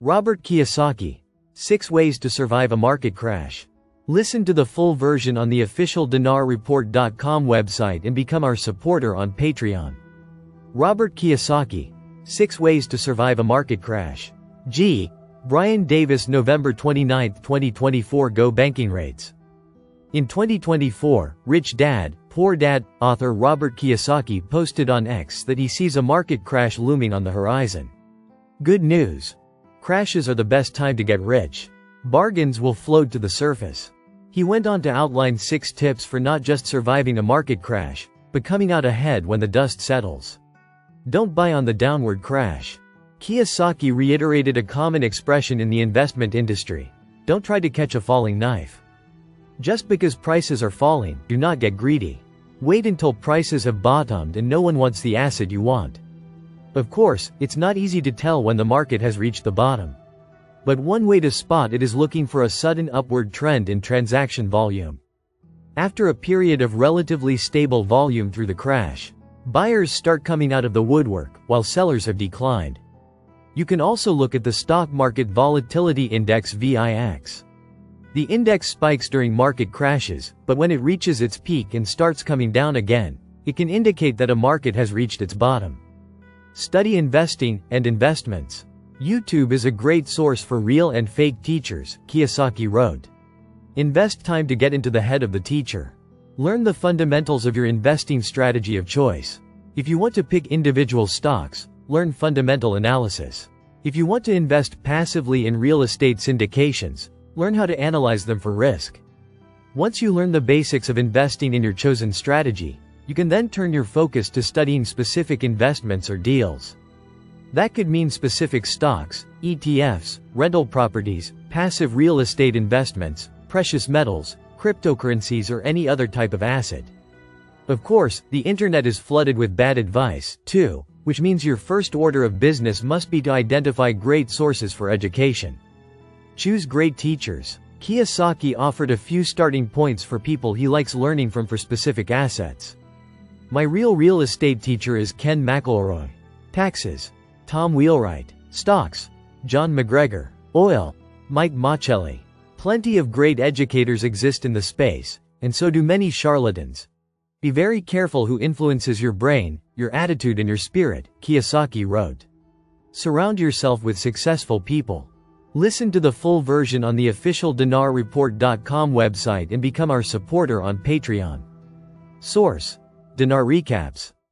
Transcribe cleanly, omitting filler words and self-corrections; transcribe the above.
Robert Kiyosaki. 6 Ways to Survive a Market Crash. Listen to the full version on the official dinarreport.com website and become our supporter on Patreon. Robert Kiyosaki. 6 Ways to Survive a Market Crash. G. Brian Davis, November 29, 2024. Go Banking Rates. In 2024, Rich Dad, Poor Dad author Robert Kiyosaki posted on X that he sees a market crash looming on the horizon. Good news. Crashes are the best time to get rich. Bargains will float to the surface. He went on to outline 6 tips for not just surviving a market crash, but coming out ahead when the dust settles. Don't buy on the downward crash. Kiyosaki reiterated a common expression in the investment industry: don't try to catch a falling knife. Just because prices are falling, do not get greedy. Wait until prices have bottomed and no one wants the asset you want. Of course, it's not easy to tell when the market has reached the bottom. But one way to spot it is looking for a sudden upward trend in transaction volume. After a period of relatively stable volume through the crash, buyers start coming out of the woodwork, while sellers have declined. You can also look at the stock market volatility index (VIX). The index spikes during market crashes, but when it reaches its peak and starts coming down again, it can indicate that a market has reached its bottom. Study investing and investments. YouTube is a great source for real and fake teachers, Kiyosaki wrote. Invest time to get into the head of the teacher. Learn the fundamentals of your investing strategy of choice. If you want to pick individual stocks, learn fundamental analysis. If you want to invest passively in real estate syndications, learn how to analyze them for risk. Once you learn the basics of investing in your chosen strategy, you can then turn your focus to studying specific investments or deals. That could mean specific stocks, ETFs, rental properties, passive real estate investments, precious metals, cryptocurrencies, or any other type of asset. Of course, the internet is flooded with bad advice, too, which means your first order of business must be to identify great sources for education. Choose great teachers. Kiyosaki offered a few starting points for people he likes learning from for specific assets. My real estate teacher is Ken McElroy. Taxes: Tom Wheelwright. Stocks: John McGregor. Oil: Mike Mochelli. Plenty of great educators exist in the space, and so do many charlatans. Be very careful who influences your brain, your attitude, and your spirit, Kiyosaki wrote. Surround yourself with successful people. Listen to the full version on the official dinarreport.com website and become our supporter on Patreon. Source: Dinar Recaps.